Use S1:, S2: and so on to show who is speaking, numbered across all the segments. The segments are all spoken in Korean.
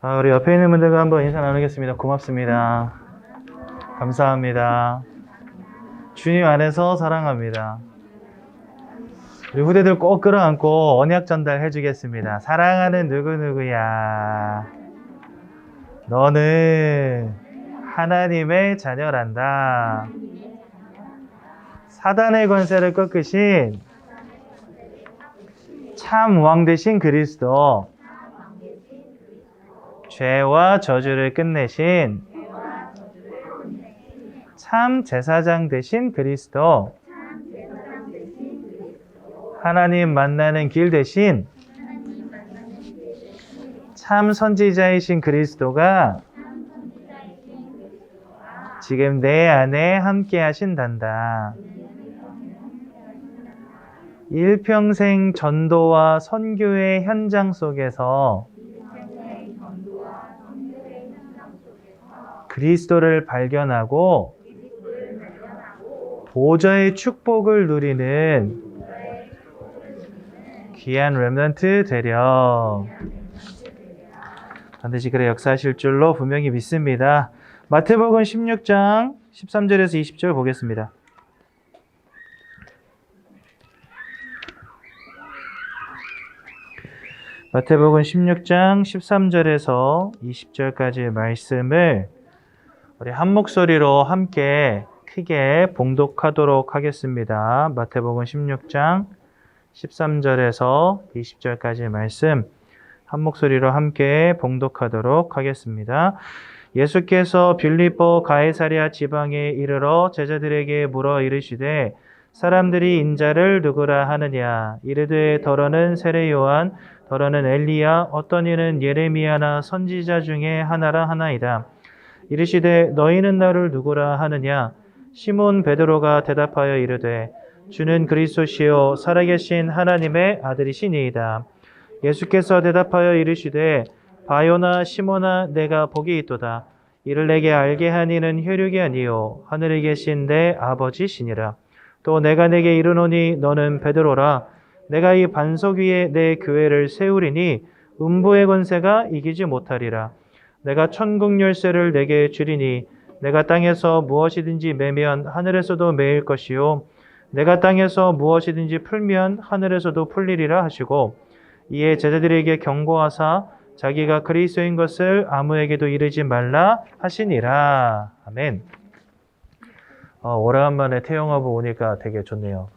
S1: 우리 옆에 있는 분들과 한번 인사 나누겠습니다. 고맙습니다. 감사합니다. 주님 안에서 사랑합니다. 우리 후대들 꼭 끌어안고 언약 전달해 주겠습니다. 사랑하는 누구누구야. 너는 하나님의 자녀란다. 사단의 권세를 꺾으신 참 왕 되신 그리스도, 죄와 저주를 끝내신 참 제사장 되신 그리스도, 하나님 만나는 길 되신 참 선지자이신 그리스도가 지금 내 안에 함께 하신단다. 일평생 전도와 선교의 현장 속에서 그리스도를 발견하고 보좌의 축복을 누리는 귀한 렘넌트 되려. 반드시 그래 역사하실 줄로 분명히 믿습니다. 마태복음 16장 13절에서 20절 보겠습니다. 마태복음 16장 13절에서 20절까지의 말씀을 우리 한 목소리로 함께 크게 봉독하도록 하겠습니다. 마태복음 16장 13절에서 20절까지의 말씀 한 목소리로 함께 봉독하도록 하겠습니다. 예수께서 빌립보 가이사랴 지방에 이르러 제자들에게 물어 이르시되 사람들이 인자를 누구라 하느냐. 이르되 더러는 세례 요한, 더러는 엘리야, 어떤 이는 예레미야나 선지자 중에 하나라 하나이다. 이르시되 너희는 나를 누구라 하느냐. 시몬 베드로가 대답하여 이르되 주는 그리스도시요 살아계신 하나님의 아들이시니이다. 예수께서 대답하여 이르시되 바요나 시몬아 내가 복이 있도다. 이를 내게 알게 한 이는 혈육이 아니요 하늘에 계신 내 아버지시니라. 또 내가 내게 이르노니 너는 베드로라. 내가 이 반석 위에 내 교회를 세우리니 음부의 권세가 이기지 못하리라. 내가 천국 열쇠를 내게 주리니 내가 땅에서 무엇이든지 매면 하늘에서도 매일 것이요 내가 땅에서 무엇이든지 풀면 하늘에서도 풀리리라 하시고 이에 제자들에게 경고하사 자기가 그리스도인 것을 아무에게도 이르지 말라 하시니라. 아멘. 오래간만에 태영하고 오니까 되게 좋네요.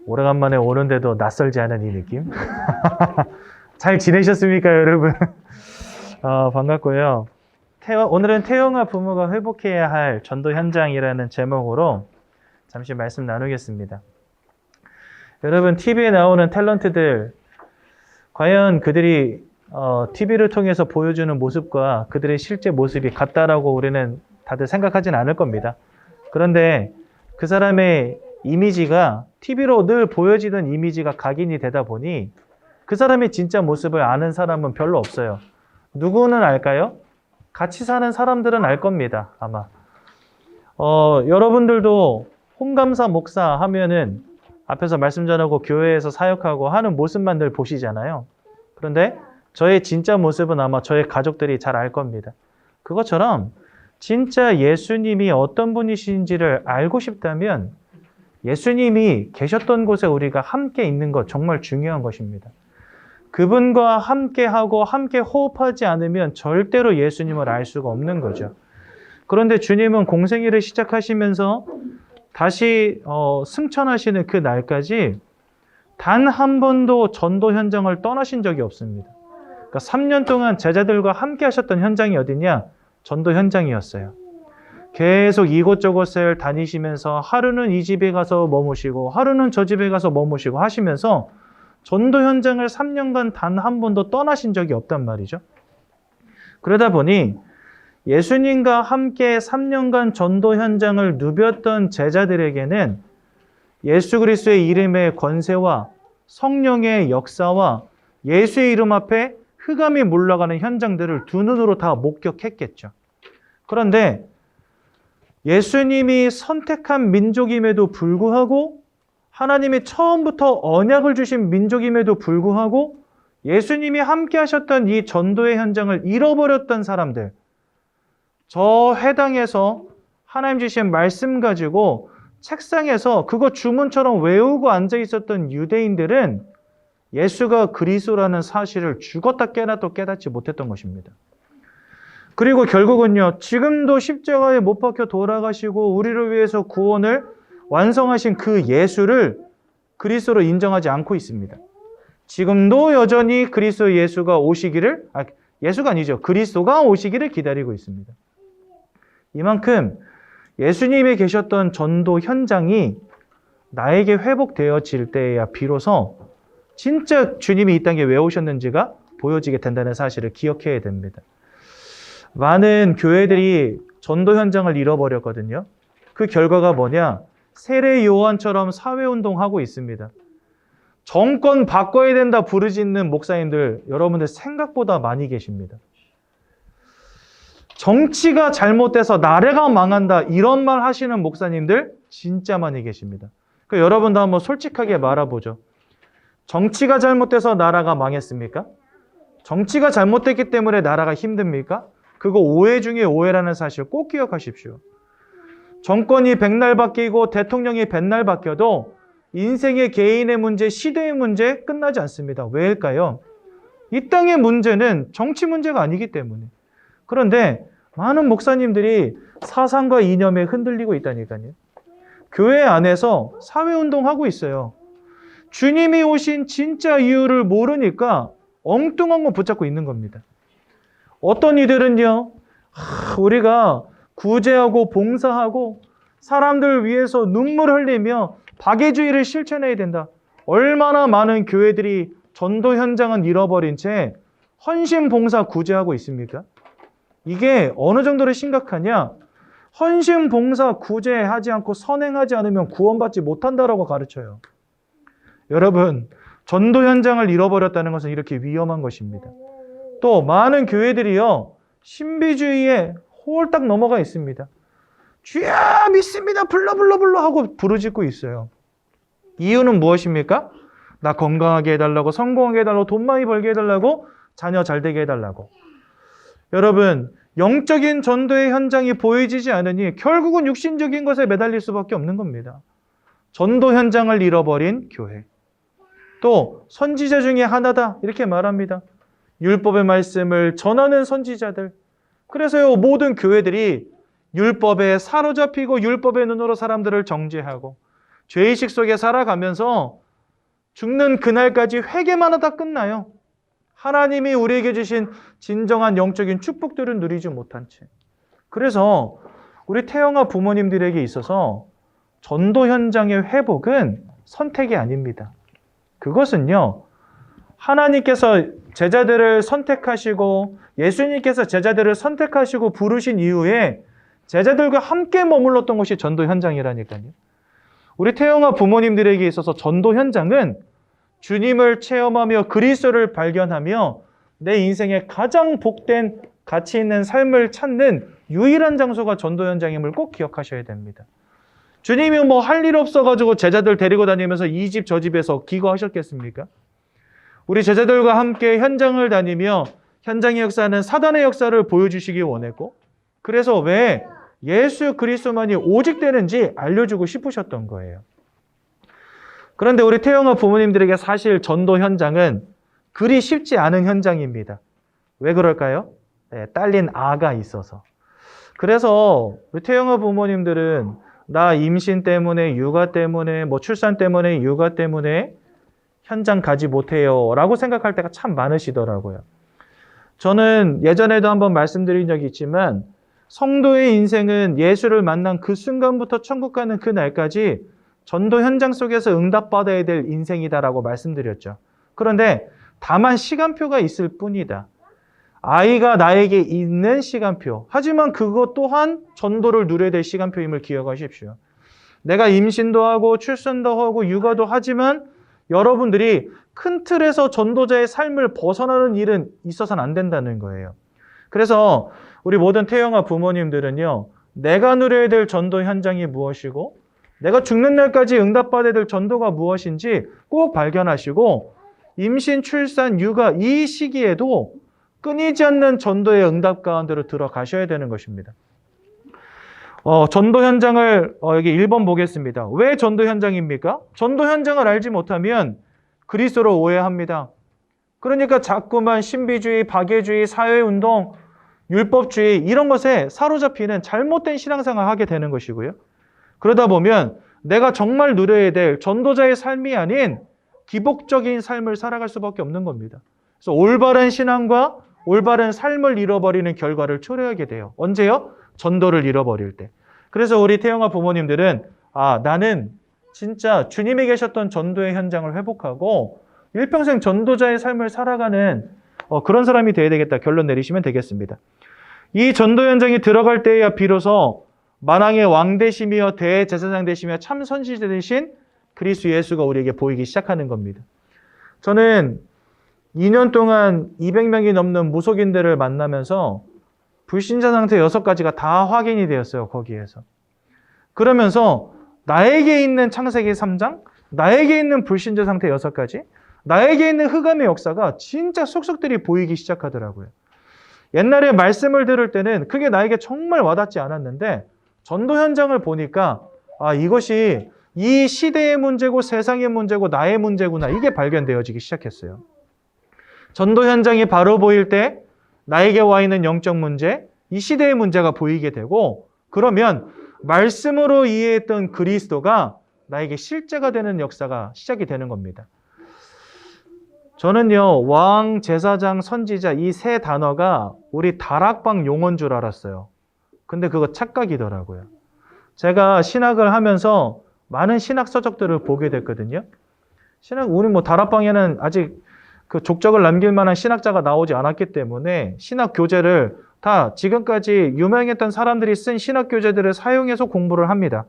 S1: 오래간만에 오는데도 낯설지 않은 이 느낌? 잘 지내셨습니까, 여러분? 반갑고요. 오늘은 태영아 부모가 회복해야 할 전도 현장이라는 제목으로 잠시 말씀 나누겠습니다. 여러분, TV에 나오는 탤런트들, 과연 그들이 TV를 통해서 보여주는 모습과 그들의 실제 모습이 같다라고 우리는 다들 생각하진 않을 겁니다. 그런데 그 사람의 이미지가 TV로 늘 보여지던 이미지가 각인이 되다 보니 그 사람의 진짜 모습을 아는 사람은 별로 없어요. 누구는 알까요? 같이 사는 사람들은 알 겁니다, 아마. 여러분들도 홍감사 목사 하면은 앞에서 말씀 전하고 교회에서 사역하고 하는 모습만 늘 보시잖아요. 그런데 저의 진짜 모습은 아마 저의 가족들이 잘 알 겁니다. 그것처럼 진짜 예수님이 어떤 분이신지를 알고 싶다면 예수님이 계셨던 곳에 우리가 함께 있는 것 정말 중요한 것입니다. 그분과 함께하고 함께 호흡하지 않으면 절대로 예수님을 알 수가 없는 거죠. 그런데 주님은 공생애를 시작하시면서 다시 승천하시는 그 날까지 단 한 번도 전도 현장을 떠나신 적이 없습니다. 그러니까 3년 동안 제자들과 함께 하셨던 현장이 어디냐? 전도 현장이었어요. 계속 이곳저곳을 다니시면서 하루는 이 집에 가서 머무시고 하루는 저 집에 가서 머무시고 하시면서 전도 현장을 3년간 단 한 번도 떠나신 적이 없단 말이죠. 그러다 보니 예수님과 함께 3년간 전도 현장을 누볐던 제자들에게는 예수 그리스도의 이름의 권세와 성령의 역사와 예수의 이름 앞에 흑암이 물러가는 현장들을 두 눈으로 다 목격했겠죠. 그런데 예수님이 선택한 민족임에도 불구하고 하나님이 처음부터 언약을 주신 민족임에도 불구하고 예수님이 함께 하셨던 이 전도의 현장을 잃어버렸던 사람들, 저 회당에서 하나님 주신 말씀 가지고 책상에서 그거 주문처럼 외우고 앉아 있었던 유대인들은 예수가 그리스도라는 사실을 죽었다 깨어나도 깨닫지 못했던 것입니다. 그리고 결국은요, 지금도 십자가에 못 박혀 돌아가시고 우리를 위해서 구원을 완성하신 그 예수를 그리스도로 인정하지 않고 있습니다. 지금도 여전히 그리스도 예수가 오시기를, 예수가 아니죠. 그리스도가 오시기를 기다리고 있습니다. 이만큼 예수님이 계셨던 전도 현장이 나에게 회복되어질 때야 비로소 진짜 주님이 이 땅에 왜 오셨는지가 보여지게 된다는 사실을 기억해야 됩니다. 많은 교회들이 전도 현장을 잃어버렸거든요. 그 결과가 뭐냐? 세례 요한처럼 사회운동하고 있습니다. 정권 바꿔야 된다 부르짖는 목사님들 여러분들 생각보다 많이 계십니다. 정치가 잘못돼서 나라가 망한다 이런 말 하시는 목사님들 진짜 많이 계십니다. 그러니까 여러분도 한번 솔직하게 말해보죠. 정치가 잘못돼서 나라가 망했습니까? 정치가 잘못됐기 때문에 나라가 힘듭니까? 그거 오해 중에 오해라는 사실 꼭 기억하십시오. 정권이 백날 바뀌고 대통령이 백날 바뀌어도 인생의 개인의 문제, 시대의 문제 끝나지 않습니다. 왜일까요? 이 땅의 문제는 정치 문제가 아니기 때문에. 그런데 많은 목사님들이 사상과 이념에 흔들리고 있다니까요. 교회 안에서 사회운동하고 있어요. 주님이 오신 진짜 이유를 모르니까 엉뚱한 거 붙잡고 있는 겁니다. 어떤 이들은요, 우리가 구제하고 봉사하고 사람들 위해서 눈물 흘리며 박애주의를 실천해야 된다. 얼마나 많은 교회들이 전도 현장은 잃어버린 채 헌신 봉사 구제하고 있습니까? 이게 어느 정도로 심각하냐? 헌신 봉사 구제하지 않고 선행하지 않으면 구원받지 못한다라고 가르쳐요. 여러분, 전도 현장을 잃어버렸다는 것은 이렇게 위험한 것입니다. 또 많은 교회들이요, 신비주의에 홀딱 넘어가 있습니다. 주야 믿습니다 불러 하고 부르짖고 있어요. 이유는 무엇입니까? 나 건강하게 해달라고, 성공하게 해달라고, 돈 많이 벌게 해달라고, 자녀 잘 되게 해달라고. 여러분, 영적인 전도의 현장이 보여지지 않으니 결국은 육신적인 것에 매달릴 수밖에 없는 겁니다. 전도 현장을 잃어버린 교회. 또 선지자 중에 하나다 이렇게 말합니다. 율법의 말씀을 전하는 선지자들. 그래서요, 모든 교회들이 율법에 사로잡히고 율법의 눈으로 사람들을 정죄하고 죄의식 속에 살아가면서 죽는 그날까지 회개만 하다 끝나요. 하나님이 우리에게 주신 진정한 영적인 축복들을 누리지 못한 채. 그래서 우리 태영아 부모님들에게 있어서 전도 현장의 회복은 선택이 아닙니다. 그것은요, 하나님께서 제자들을 선택하시고 예수님께서 제자들을 선택하시고 부르신 이후에 제자들과 함께 머물렀던 것이 전도 현장이라니까요. 우리 태영아 부모님들에게 있어서 전도 현장은 주님을 체험하며 그리스도를 발견하며 내 인생의 가장 복된 가치 있는 삶을 찾는 유일한 장소가 전도 현장임을 꼭 기억하셔야 됩니다. 주님이 뭐 할 일 없어가지고 제자들 데리고 다니면서 이 집 저 집에서 기거하셨겠습니까? 우리 제자들과 함께 현장을 다니며 현장의 역사는 사단의 역사를 보여주시기 원했고, 그래서 왜 예수 그리스도만이 오직 되는지 알려주고 싶으셨던 거예요. 그런데 우리 태영아 부모님들에게 사실 전도 현장은 그리 쉽지 않은 현장입니다. 왜 그럴까요? 네, 딸린 아가 있어서. 그래서 우리 태영아 부모님들은 나 임신 때문에, 육아 때문에, 출산 때문에, 육아 때문에 현장 가지 못해요 라고 생각할 때가 참 많으시더라고요. 저는 예전에도 한번 말씀드린 적이 있지만 성도의 인생은 예수를 만난 그 순간부터 천국 가는 그 날까지 전도 현장 속에서 응답받아야 될 인생이다라고 말씀드렸죠. 그런데 다만 시간표가 있을 뿐이다. 아이가 나에게 있는 시간표. 하지만 그것 또한 전도를 누려야 될 시간표임을 기억하십시오. 내가 임신도 하고 출산도 하고 육아도 하지만 여러분들이 큰 틀에서 전도자의 삶을 벗어나는 일은 있어서는 안 된다는 거예요. 그래서 우리 모든 태영아 부모님들은요, 내가 누려야 될 전도 현장이 무엇이고 내가 죽는 날까지 응답받아야 될 전도가 무엇인지 꼭 발견하시고 임신, 출산, 육아 이 시기에도 끊이지 않는 전도의 응답 가운데로 들어가셔야 되는 것입니다. 전도 현장을 여기 1번 보겠습니다. 왜 전도 현장입니까? 전도 현장을 알지 못하면 그리스도로 오해합니다. 그러니까 자꾸만 신비주의, 박애주의, 사회운동, 율법주의 이런 것에 사로잡히는 잘못된 신앙생활을 하게 되는 것이고요. 그러다 보면 내가 정말 누려야 될 전도자의 삶이 아닌 기복적인 삶을 살아갈 수밖에 없는 겁니다. 그래서 올바른 신앙과 올바른 삶을 잃어버리는 결과를 초래하게 돼요. 언제요? 전도를 잃어버릴 때. 그래서 우리 태영아 부모님들은 나는 진짜 주님이 계셨던 전도의 현장을 회복하고 일평생 전도자의 삶을 살아가는 그런 사람이 되어야 되겠다 결론 내리시면 되겠습니다. 이 전도 현장에 들어갈 때야 비로소 만왕의 왕 되시며 대제사장 되시며 참 선지자 되신 그리스도 예수가 우리에게 보이기 시작하는 겁니다. 저는 2년 동안 200명이 넘는 무속인들을 만나면서 불신자 상태 6가지가 다 확인이 되었어요. 거기에서. 그러면서 나에게 있는 창세기 3장, 나에게 있는 불신자 상태 6가지, 나에게 있는 흑암의 역사가 진짜 속속들이 보이기 시작하더라고요. 옛날에 말씀을 들을 때는 그게 나에게 정말 와닿지 않았는데 전도 현장을 보니까 이것이 이 시대의 문제고 세상의 문제고 나의 문제구나 이게 발견되어지기 시작했어요. 전도 현장이 바로 보일 때 나에게 와 있는 영적 문제, 이 시대의 문제가 보이게 되고 그러면 말씀으로 이해했던 그리스도가 나에게 실제가 되는 역사가 시작이 되는 겁니다. 저는요, 왕, 제사장, 선지자 이 세 단어가 우리 다락방 용어인 줄 알았어요. 근데 그거 착각이더라고요. 제가 신학을 하면서 많은 신학 서적들을 보게 됐거든요. 우리 다락방에는 아직 그 족적을 남길 만한 신학자가 나오지 않았기 때문에 신학 교재를 다 지금까지 유명했던 사람들이 쓴 신학 교재들을 사용해서 공부를 합니다.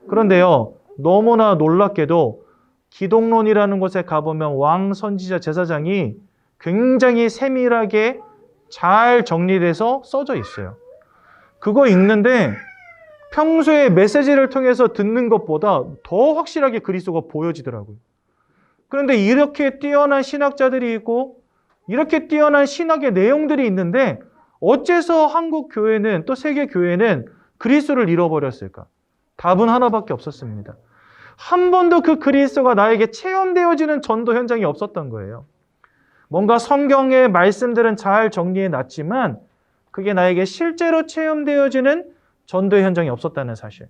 S1: 그런데요, 너무나 놀랍게도 기독론이라는 곳에 가보면 왕, 선지자, 제사장이 굉장히 세밀하게 잘 정리돼서 써져 있어요. 그거 읽는데 평소에 메시지를 통해서 듣는 것보다 더 확실하게 그리스도가 보여지더라고요. 그런데 이렇게 뛰어난 신학자들이 있고 이렇게 뛰어난 신학의 내용들이 있는데 어째서 한국 교회는 또 세계 교회는 그리스도를 잃어버렸을까? 답은 하나밖에 없었습니다. 한 번도 그 그리스도가 나에게 체험되어지는 전도 현장이 없었던 거예요. 뭔가 성경의 말씀들은 잘 정리해 놨지만 그게 나에게 실제로 체험되어지는 전도 현장이 없었다는 사실.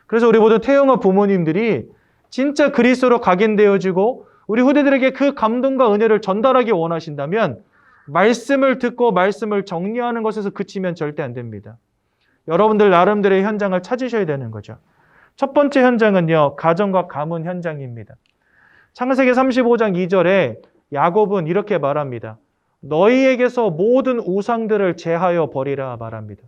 S1: 그래서 우리 모두 태영아 부모님들이 진짜 그리스도로 각인되어지고 우리 후대들에게 그 감동과 은혜를 전달하기 원하신다면 말씀을 듣고 말씀을 정리하는 것에서 그치면 절대 안 됩니다. 여러분들 나름대로의 현장을 찾으셔야 되는 거죠. 첫 번째 현장은요, 가정과 가문 현장입니다. 창세기 35장 2절에 야곱은 이렇게 말합니다. 너희에게서 모든 우상들을 제하여 버리라 말합니다.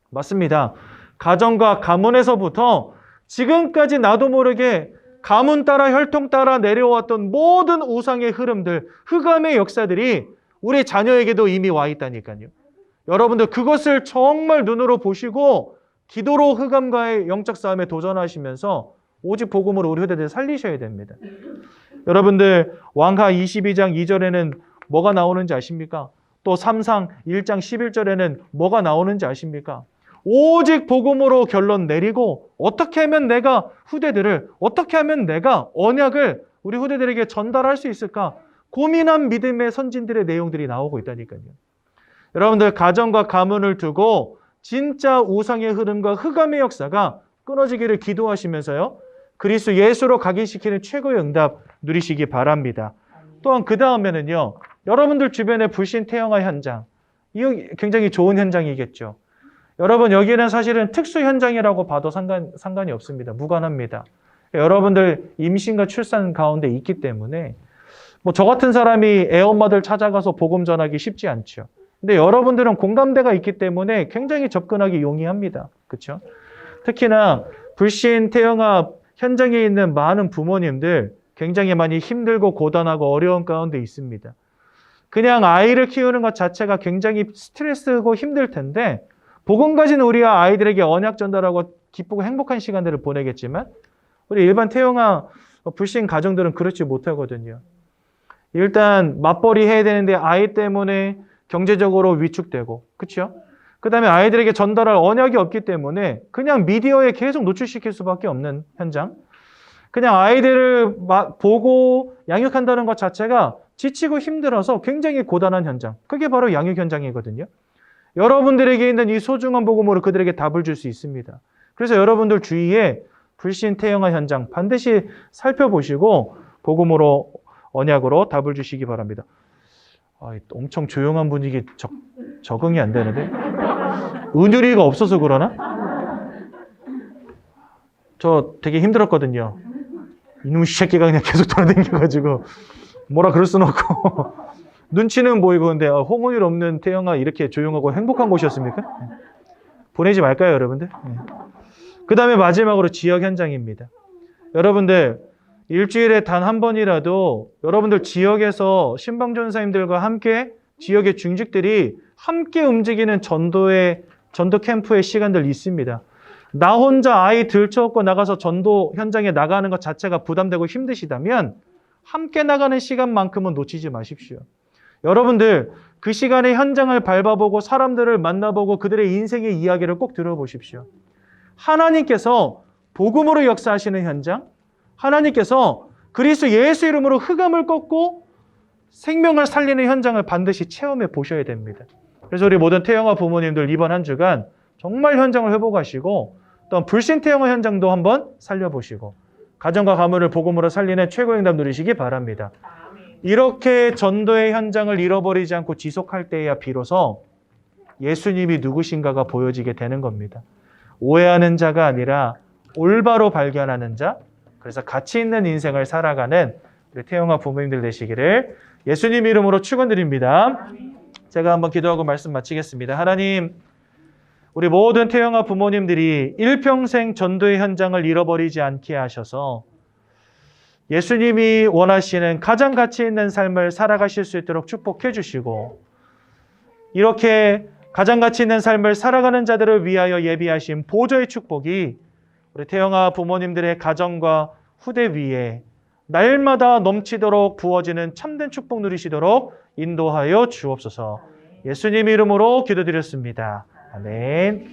S1: 맞습니다. 가정과 가문에서부터 지금까지 나도 모르게 가문 따라 혈통 따라 내려왔던 모든 우상의 흐름들, 흑암의 역사들이 우리 자녀에게도 이미 와 있다니까요. 여러분들 그것을 정말 눈으로 보시고 기도로 흑암과의 영적 싸움에 도전하시면서 오직 복음으로 우리 후대들 살리셔야 됩니다. 여러분들 왕하 22장 2절에는 뭐가 나오는지 아십니까? 또 3상 1장 11절에는 뭐가 나오는지 아십니까? 오직 복음으로 결론 내리고 어떻게 하면 내가 후대들을, 어떻게 하면 내가 언약을 우리 후대들에게 전달할 수 있을까? 고민한 믿음의 선진들의 내용들이 나오고 있다니까요. 여러분들 가정과 가문을 두고 진짜 우상의 흐름과 흑암의 역사가 끊어지기를 기도하시면서요. 그리스도 예수로 각인시키는 최고의 응답 누리시기 바랍니다. 또한 그 다음에는요. 여러분들 주변의 불신 태영아 현장. 이거 굉장히 좋은 현장이겠죠. 여러분 여기는 사실은 특수 현장이라고 봐도 상관이 없습니다. 무관합니다. 여러분들 임신과 출산 가운데 있기 때문에 저 같은 사람이 애엄마들 찾아가서 복음 전하기 쉽지 않죠. 근데 여러분들은 공감대가 있기 때문에 굉장히 접근하기 용이합니다. 그렇죠? 특히나 불신 태영아 현장에 있는 많은 부모님들 굉장히 많이 힘들고 고단하고 어려운 가운데 있습니다. 그냥 아이를 키우는 것 자체가 굉장히 스트레스고 힘들 텐데 복음 가진 우리 아이들에게 언약 전달하고 기쁘고 행복한 시간들을 보내겠지만 우리 일반 태영아 불신 가정들은 그렇지 못하거든요. 일단 맞벌이 해야 되는데 아이 때문에 경제적으로 위축되고, 그렇죠? 그 다음에 아이들에게 전달할 언약이 없기 때문에 그냥 미디어에 계속 노출시킬 수밖에 없는 현장. 그냥 아이들을 보고 양육한다는 것 자체가 지치고 힘들어서 굉장히 고단한 현장. 그게 바로 양육 현장이거든요. 여러분들에게 있는 이 소중한 복음으로 그들에게 답을 줄 수 있습니다. 그래서 여러분들 주위에 불신 태영아 현장 반드시 살펴보시고 복음으로 언약으로 답을 주시기 바랍니다. 엄청 조용한 분위기 적응이 안 되는데? 은유리가 없어서 그러나? 저 되게 힘들었거든요. 이놈의 새끼가 그냥 계속 돌아다녀가지고 뭐라 그럴 수는 없고 눈치는 보이고. 근데 홍은일 없는 태영아 이렇게 조용하고 행복한 곳이었습니까? 보내지 말까요, 여러분들? 그 다음에 마지막으로 지역 현장입니다. 여러분들 일주일에 단 한 번이라도 여러분들 지역에서 신방전사님들과 함께 지역의 중직들이 함께 움직이는 전도 캠프의 시간들 있습니다. 나 혼자 아이 들쳐업고 나가서 전도 현장에 나가는 것 자체가 부담되고 힘드시다면 함께 나가는 시간만큼은 놓치지 마십시오. 여러분들 그 시간에 현장을 밟아보고 사람들을 만나보고 그들의 인생의 이야기를 꼭 들어보십시오. 하나님께서 복음으로 역사하시는 현장, 하나님께서 그리스도 예수 이름으로 흑암을 꺾고 생명을 살리는 현장을 반드시 체험해 보셔야 됩니다. 그래서 우리 모든 태영아 부모님들 이번 한 주간 정말 현장을 회복하시고 또 불신 태영아 현장도 한번 살려보시고 가정과 가문을 복음으로 살리는 최고의 응답 누리시기 바랍니다. 이렇게 전도의 현장을 잃어버리지 않고 지속할 때야 비로소 예수님이 누구신가가 보여지게 되는 겁니다. 오해하는 자가 아니라 올바로 발견하는 자, 그래서 가치 있는 인생을 살아가는 우리 태영아 부모님들 되시기를 예수님 이름으로 축원드립니다. 제가 한번 기도하고 말씀 마치겠습니다. 하나님, 우리 모든 태영아 부모님들이 일평생 전도의 현장을 잃어버리지 않게 하셔서 예수님이 원하시는 가장 가치 있는 삶을 살아가실 수 있도록 축복해 주시고 이렇게 가장 가치 있는 삶을 살아가는 자들을 위하여 예비하신 보좌의 축복이 우리 태영아 부모님들의 가정과 후대 위에 날마다 넘치도록 부어지는 참된 축복 누리시도록 인도하여 주옵소서. 예수님 이름으로 기도드렸습니다. 아멘.